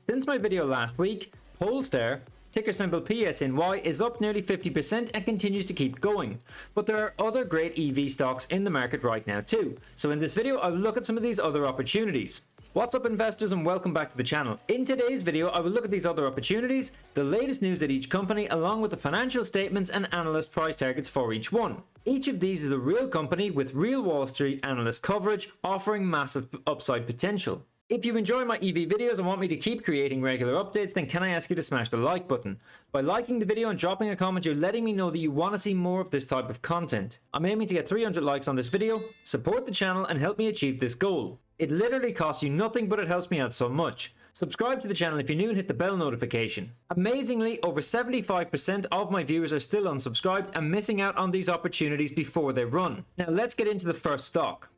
Since my video last week, Polestar, ticker symbol PSNY, is up nearly 50% and continues to keep going. But there are other great EV stocks in the market right now too. So in this video, I'll look at some of these other opportunities. What's up investors, and welcome back to the channel. In today's video, I will look at these other opportunities, the latest news at each company, along with the financial statements and analyst price targets for each one. Each of these is a real company with real Wall Street analyst coverage, offering massive upside potential. If you enjoy my EV videos and want me to keep creating regular updates, then can I ask you to smash the like button. By liking the video and dropping a comment, you're letting me know that you want to see more of this type of content. I'm aiming to get 300 likes on this video. Support the channel and help me achieve this goal. It literally costs you nothing, but it helps me out so much. Subscribe to the channel if you're new and hit the bell notification. Amazingly, over 75% of my viewers are still unsubscribed and missing out on these opportunities before they run. Now let's get into the first stock.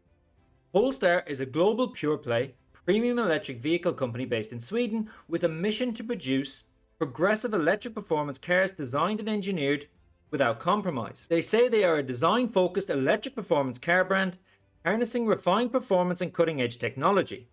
Polestar is a global pure play premium electric vehicle company based in Sweden with a mission to produce progressive electric performance cars designed and engineered without compromise. They say they are a design-focused electric performance car brand, harnessing refined performance and cutting-edge technology.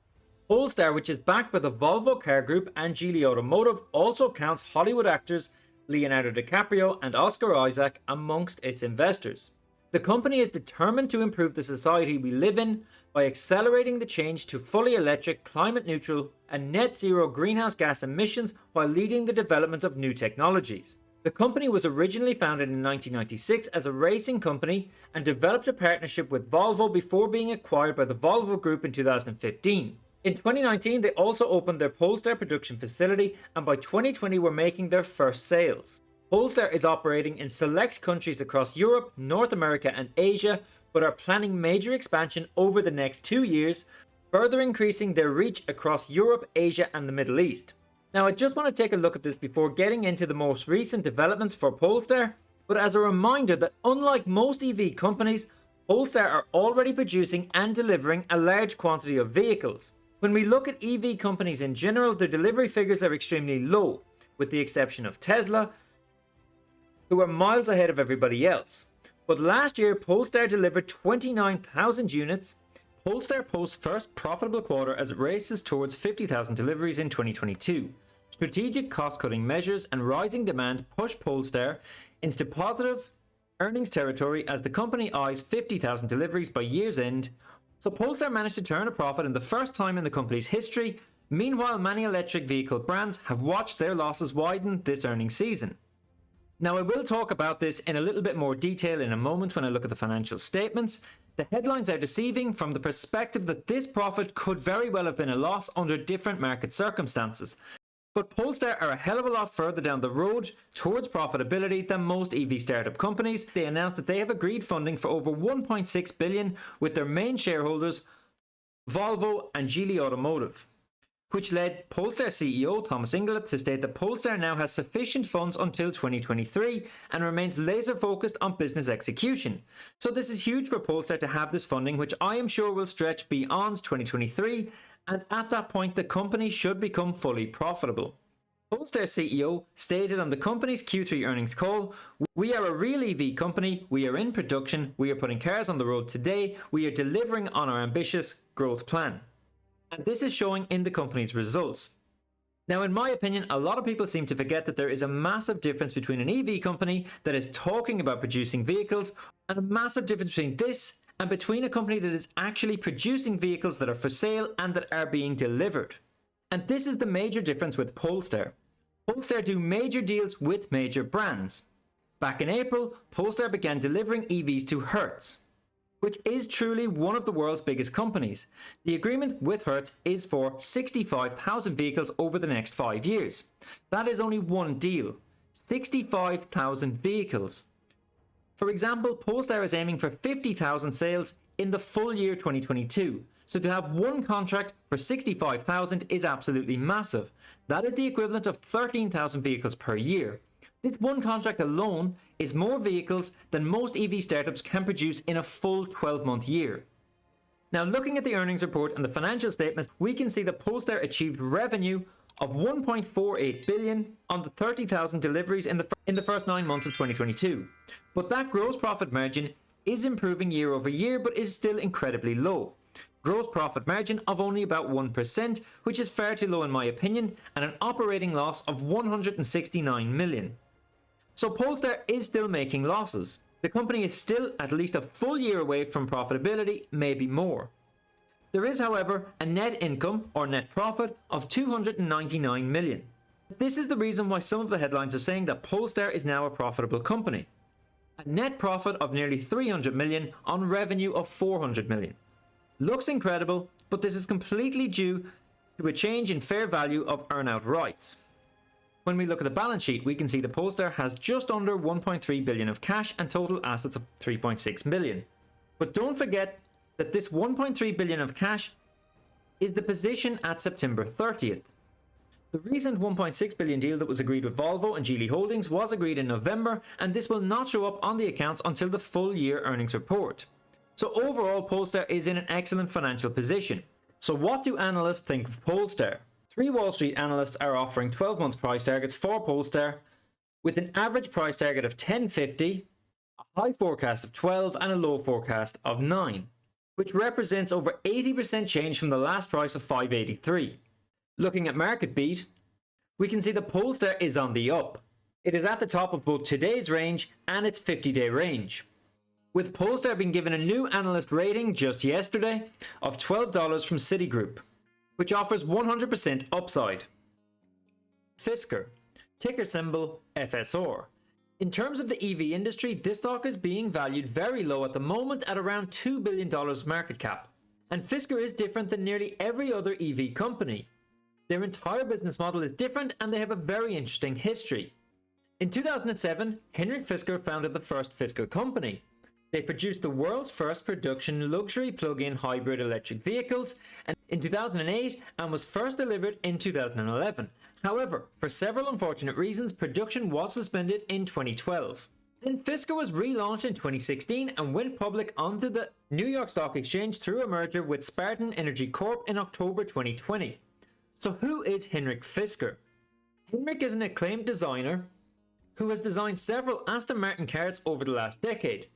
Polestar, which is backed by the Volvo Car Group and Geely Automotive, also counts Hollywood actors Leonardo DiCaprio and Oscar Isaac amongst its investors. The company is determined to improve the society we live in by accelerating the change to fully electric, climate neutral, and net zero greenhouse gas emissions while leading the development of new technologies. The company was originally founded in 1996 as a racing company and developed a partnership with Volvo before being acquired by the Volvo Group in 2015. In 2019, they also opened their Polestar production facility, and by 2020 were making their first sales. Polestar is operating in select countries across Europe, North America and Asia, but are planning major expansion over the next 2 years, further increasing their reach across Europe, Asia and the Middle East. Now I just want to take a look at this before getting into the most recent developments for Polestar, but as a reminder that unlike most EV companies, Polestar are already producing and delivering a large quantity of vehicles. When we look at EV companies in general, their delivery figures are extremely low, with the exception of Tesla, who are miles ahead of everybody else. But last year, Polestar delivered 29,000 units. Polestar posts first profitable quarter as it races towards 50,000 deliveries in 2022. Strategic cost-cutting measures and rising demand push Polestar into positive earnings territory as the company eyes 50,000 deliveries by year's end. So Polestar managed to turn a profit in the first time in the company's history. Meanwhile, many electric vehicle brands have watched their losses widen this earnings season. Now I will talk about this in a little bit more detail in a moment when I look at the financial statements. The headlines are deceiving from the perspective that this profit could very well have been a loss under different market circumstances. But Polestar are a hell of a lot further down the road towards profitability than most EV startup companies. They announced that they have agreed funding for over 1.6 billion with their main shareholders Volvo and Geely Automotive, which led Polestar CEO Thomas Ingenlath to state that Polestar now has sufficient funds until 2023 and remains laser focused on business execution. So this is huge for Polestar to have this funding, which I am sure will stretch beyond 2023, and at that point the company should become fully profitable. Polestar CEO stated on the company's Q3 earnings call, "We are a real EV company, we are in production, we are putting cars on the road today, we are delivering on our ambitious growth plan." And this is showing in the company's results. Now, in my opinion, a lot of people seem to forget that there is a massive difference between an EV company that is talking about producing vehicles and a massive difference between this and between a company that is actually producing vehicles that are for sale and that are being delivered. And this is the major difference with Polestar. Polestar do major deals with major brands. Back in April, Polestar began delivering EVs to Hertz, which is truly one of the world's biggest companies. The agreement with Hertz is for 65,000 vehicles over the next 5 years. That is only one deal. 65,000 vehicles. For example, Polestar is aiming for 50,000 sales in the full year 2022. So to have one contract for 65,000 is absolutely massive. That is the equivalent of 13,000 vehicles per year. This one contract alone is more vehicles than most EV startups can produce in a full 12-month year. Now, looking at the earnings report and the financial statements, we can see that Polestar achieved revenue of 1.48 billion on the 30,000 deliveries in the first 9 months of 2022. But that gross profit margin is improving year over year, but is still incredibly low. gross profit margin of only about 1%, which is far too low in my opinion, and an operating loss of 169 million. So Polestar is still making losses. The company is still at least a full year away from profitability, maybe more. There is, however, a net income or net profit of 299 million. This is the reason why some of the headlines are saying that Polestar is now a profitable company. A net profit of nearly 300 million on revenue of 400 million. Looks incredible, but this is completely due to a change in fair value of earnout rights. When we look at the balance sheet, we can see that Polestar has just under 1.3 billion of cash and total assets of 3.6 billion. But don't forget that this 1.3 billion of cash is the position at September 30th. The recent 1.6 billion deal that was agreed with Volvo and Geely Holdings was agreed in November, and this will not show up on the accounts until the full year earnings report. So overall, Polestar is in an excellent financial position. So what do analysts think of Polestar? 3 Wall Street analysts are offering 12-month price targets for Polestar with an average price target of 10.50, a high forecast of 12 and a low forecast of 9, which represents over 80% change from the last price of 583. Looking at MarketBeat, we can see that Polestar is on the up. It is at the top of both today's range and its 50-day range, with Polestar being given a new analyst rating just yesterday of $12 from Citigroup, which offers 100% upside. Fisker, ticker symbol FSR. In terms of the EV industry, this stock is being valued very low at the moment at around $2 billion market cap. And Fisker is different than nearly every other EV company. Their entire business model is different and they have a very interesting history. In 2007, Henrik Fisker founded the first Fisker company. They produced the world's first production luxury plug-in hybrid electric vehicles in 2008 and was first delivered in 2011. However, for several unfortunate reasons, production was suspended in 2012. Then Fisker was relaunched in 2016 and went public onto the New York Stock Exchange through a merger with Spartan Energy Corp in October 2020. So who is Henrik Fisker? Henrik is an acclaimed designer who has designed several Aston Martin cars over the last decade.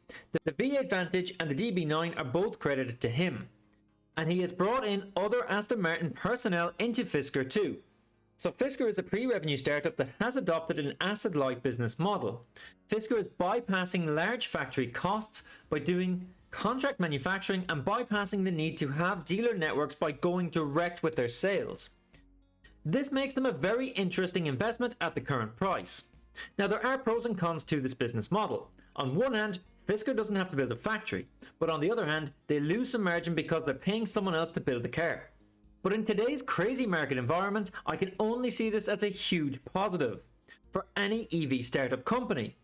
The V8 Vantage and the DB9 are both credited to him. And he has brought in other Aston Martin personnel into Fisker too. So Fisker is a pre-revenue startup that has adopted an asset-light business model. Fisker is bypassing large factory costs by doing contract manufacturing and bypassing the need to have dealer networks by going direct with their sales. This makes them a very interesting investment at the current price. Now, there are pros and cons to this business model. On one hand, Fisker doesn't have to build a factory, but on the other hand, they lose some margin because they're paying someone else to build the car. But in today's crazy market environment, I can only see this as a huge positive for any EV startup company.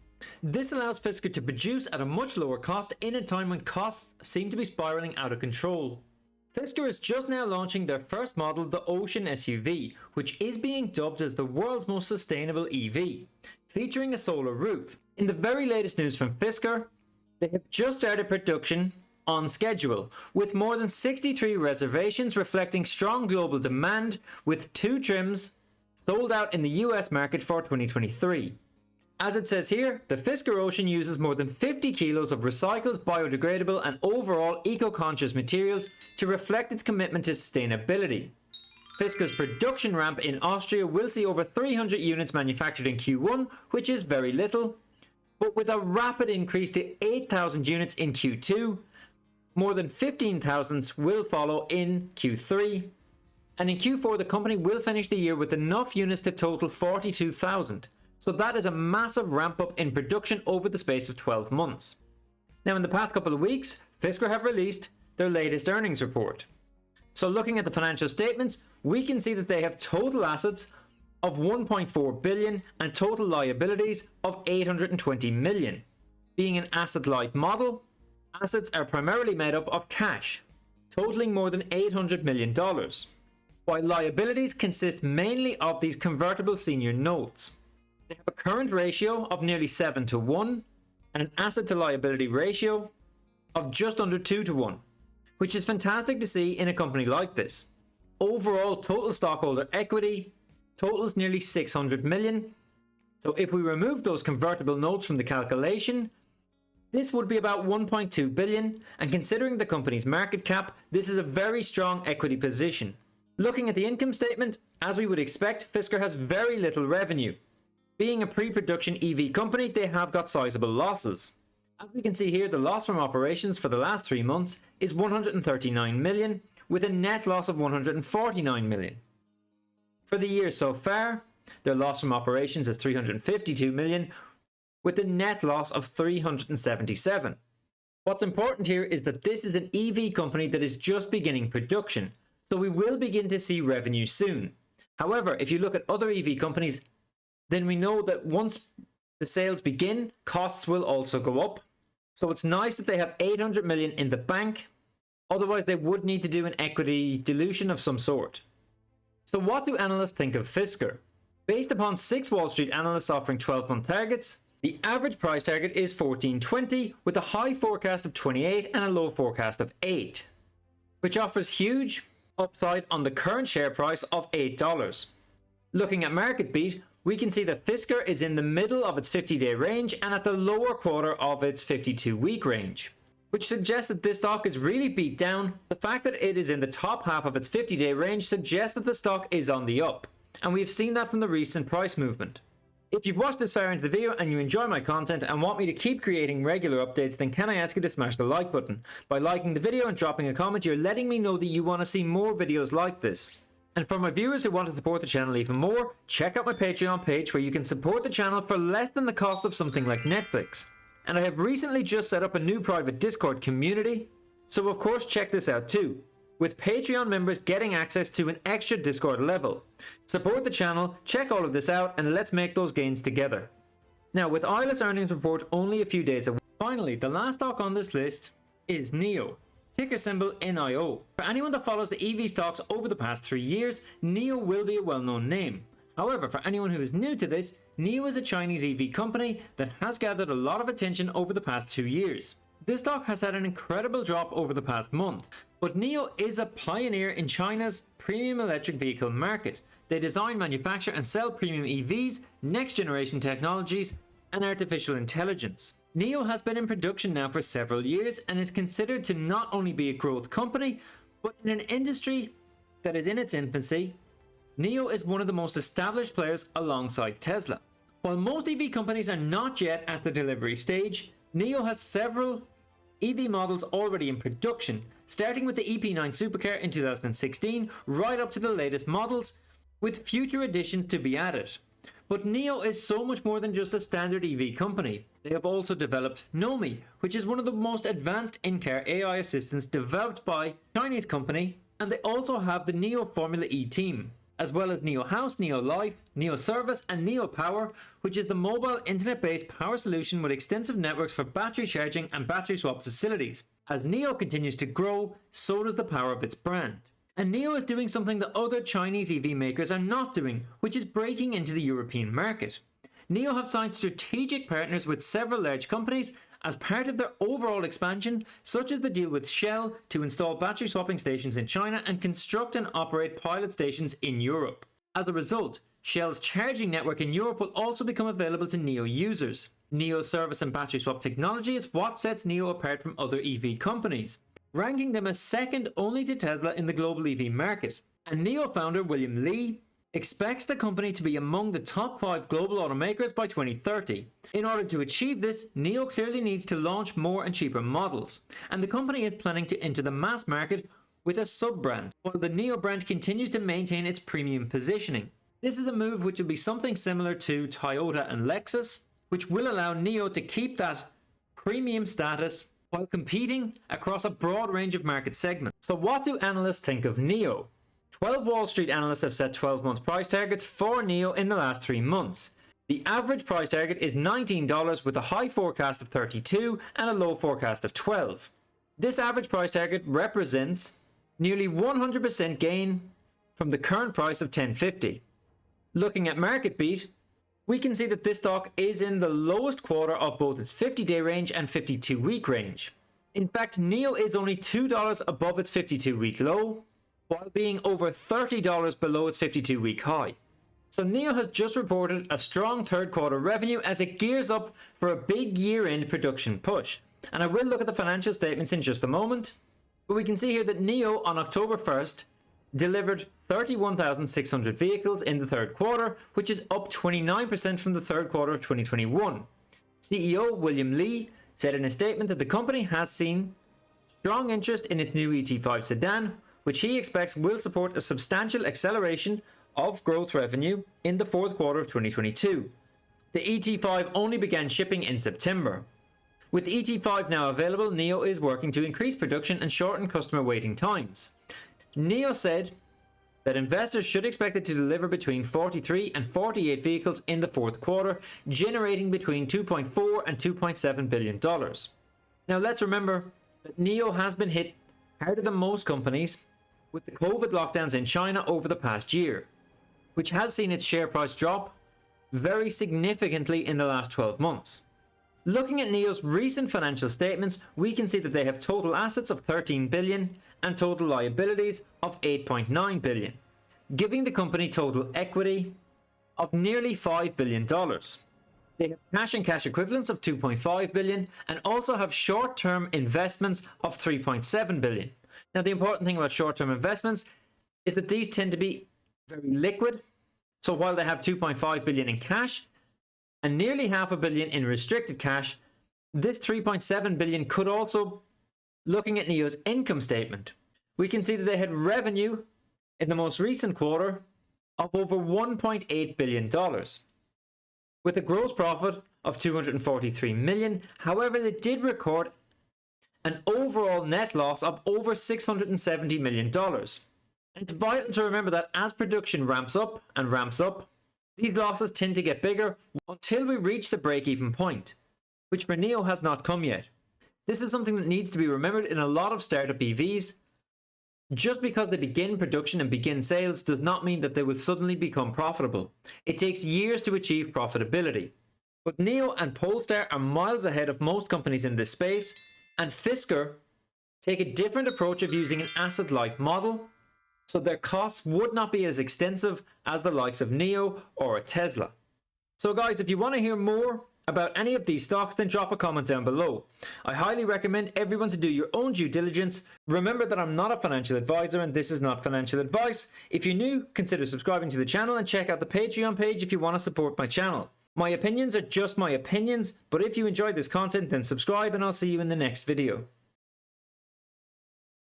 This allows Fisker to produce at a much lower cost in a time when costs seem to be spiraling out of control. Fisker is just now launching their first model, the Ocean SUV, which is being dubbed as the world's most sustainable EV, featuring a solar roof. In the very latest news from Fisker, they have just started production on schedule, with more than 63 reservations reflecting strong global demand, with 2 trims sold out in the US market for 2023. As it says here, the Fisker Ocean uses more than 50 kilos of recycled, biodegradable and overall eco-conscious materials to reflect its commitment to sustainability. Fisker's production ramp in Austria will see over 300 units manufactured in Q1, which is very little, but with a rapid increase to 8,000 units in Q2, more than 15,000 will follow in Q3, and in Q4 the company will finish the year with enough units to total 42,000. So that is a massive ramp up in production over the space of 12 months. Now, in the past couple of weeks, Fisker have released their latest earnings report. So looking at the financial statements, we can see that they have total assets of 1.4 billion and total liabilities of 820 million. Being an asset-light model, assets are primarily made up of cash, totaling more than $800 million, while liabilities consist mainly of these convertible senior notes. They have a current ratio of nearly 7:1 and an asset to liability ratio of just under 2:1, which is fantastic to see in a company like this. Overall, total stockholder equity totals nearly 600 million. So if we remove those convertible notes from the calculation, This would be about 1.2 billion, and considering the company's market cap, this is a very strong equity position. Looking at the income statement, as we would expect, Fisker has very little revenue. Being a pre-production EV company, they have got sizable losses. As we can see here, the loss from operations for the last 3 months is 139 million, with a net loss of 149 million. For the year so far, their loss from operations is 352 million, with a net loss of 377. What's important here is that this is an EV company that is just beginning production, so we will begin to see revenue soon. However, if you look at other EV companies, then we know that once the sales begin, costs will also go up. So it's nice that they have 800 million in the bank, otherwise they would need to do an equity dilution of some sort. So what do analysts think of Fisker? Based upon 6 Wall Street analysts offering 12-month targets, the average price target is 14.20 with a high forecast of 28 and a low forecast of 8, which offers huge upside on the current share price of $8. Looking at MarketBeat, we can see that Fisker is in the middle of its 50-day range and at the lower quarter of its 52-week range, which suggests that this stock is really beat down. The fact that it is in the top half of its 50-day range suggests that the stock is on the up, and we've seen that from the recent price movement. If you've watched this far into the video and you enjoy my content and want me to keep creating regular updates, then can I ask you to smash the like button? By liking the video and dropping a comment, you're letting me know that you want to see more videos like this. And for my viewers who want to support the channel even more, check out my Patreon page where you can support the channel for less than the cost of something like Netflix. And I have recently just set up a new private Discord community, so of course check this out too, with Patreon members getting access to an extra Discord level. Support the channel, check all of this out, and let's make those gains together. Now, with Eyeless earnings report only a few days away, finally, the last stock on this list is NIO, ticker symbol NIO. For anyone that follows the EV stocks over the past 3 years, NIO will be a well-known name. However, for anyone who is new to this, NIO is a Chinese EV company that has gathered a lot of attention over the past 2 years. This stock has had an incredible drop over the past month, but NIO is a pioneer in China's premium electric vehicle market. They design, manufacture and sell premium EVs, next generation technologies and artificial intelligence. NIO has been in production now for several years and is considered to not only be a growth company, but in an industry that is in its infancy. NIO is one of the most established players alongside Tesla. While most EV companies are not yet at the delivery stage, NIO has several EV models already in production, starting with the EP9 supercar in 2016 right up to the latest models, with future additions to be added. But NIO is so much more than just a standard EV company. They have also developed Nomi, which is one of the most advanced in-car AI assistants developed by a Chinese company, and they also have the NIO Formula E team, as well as NIO House, NIO Life, NIO Service and NIO Power, which is the mobile internet-based power solution with extensive networks for battery charging and battery swap facilities. As NIO continues to grow, so does the power of its brand. And NIO is doing something that other Chinese EV makers are not doing, which is breaking into the European market. NIO have signed strategic partners with several large companies as part of their overall expansion, such as the deal with Shell to install battery swapping stations in China and construct and operate pilot stations in Europe. As a result, Shell's charging network in Europe will also become available to NIO users. NIO service and battery swap technology is what sets NIO apart from other EV companies, ranking them as second only to Tesla in the global EV market. And NIO founder William Li expects the company to be among the top 5 global automakers by 2030. In order to achieve this, NIO clearly needs to launch more and cheaper models, and the company is planning to enter the mass market with a sub-brand, while the NIO brand continues to maintain its premium positioning. This is a move which will be something similar to Toyota and Lexus, which will allow NIO to keep that premium status while competing across a broad range of market segments. So what do analysts think of NIO? 12 Wall Street analysts have set 12-month price targets for NIO in the last 3 months. The average price target is $19 with a high forecast of 32 and a low forecast of 12. This average price target represents nearly 100% gain from the current price of $10.50. Looking at MarketBeat, we can see that this stock is in the lowest quarter of both its 50-day range and 52-week range. In fact, NIO is only $2 above its 52-week low, while being over $30 below its 52-week high. So NIO has just reported a strong third quarter revenue as it gears up for a big year-end production push. And I will look at the financial statements in just a moment. But we can see here that NIO on October 1st delivered 31,600 vehicles in the third quarter, which is up 29% from the third quarter of 2021. CEO William Li said in a statement that the company has seen strong interest in its new ET5 sedan, which he expects will support a substantial acceleration of growth revenue in the fourth quarter of 2022. The ET5 only began shipping in September. With the ET5 now available, NIO is working to increase production and shorten customer waiting times. NIO said that investors should expect it to deliver between 43 and 48 vehicles in the fourth quarter, generating between $2.4 and $2.7 billion. Now let's remember that NIO has been hit harder than most companies with the COVID lockdowns in China over the past year, which has seen its share price drop very significantly in the last 12 months. Looking at NIO's recent financial statements, we can see that they have total assets of $13 billion and total liabilities of $8.9 billion, giving the company total equity of nearly $5 billion. They have cash and cash equivalents of $2.5 billion and also have short-term investments of $3.7 billion. Now, the important thing about short-term investments is that these tend to be very liquid. So while they have $2.5 billion in cash and nearly $500 million in restricted cash, this $3.7 billion could also, looking at NIO's income statement, we can see that they had revenue in the most recent quarter of over $1.8 billion, with a gross profit of $243 million. However, they did record an overall net loss of over $670 million. And it's vital to remember that as production ramps up and ramps up, these losses tend to get bigger until we reach the break-even point, which for NIO has not come yet. This is something that needs to be remembered in a lot of startup EVs. Just because they begin production and begin sales does not mean that they will suddenly become profitable. It takes years to achieve profitability. But NIO and Polestar are miles ahead of most companies in this space, and Fisker take a different approach of using an asset-light model, so their costs would not be as extensive as the likes of NIO or a Tesla. So guys, if you want to hear more about any of these stocks, then drop a comment down below. I highly recommend everyone to do your own due diligence. Remember that I'm not a financial advisor and this is not financial advice. If you're new, consider subscribing to the channel and check out the Patreon page if you want to support my channel. My opinions are just my opinions, but if you enjoyed this content, then subscribe and I'll see you in the next video.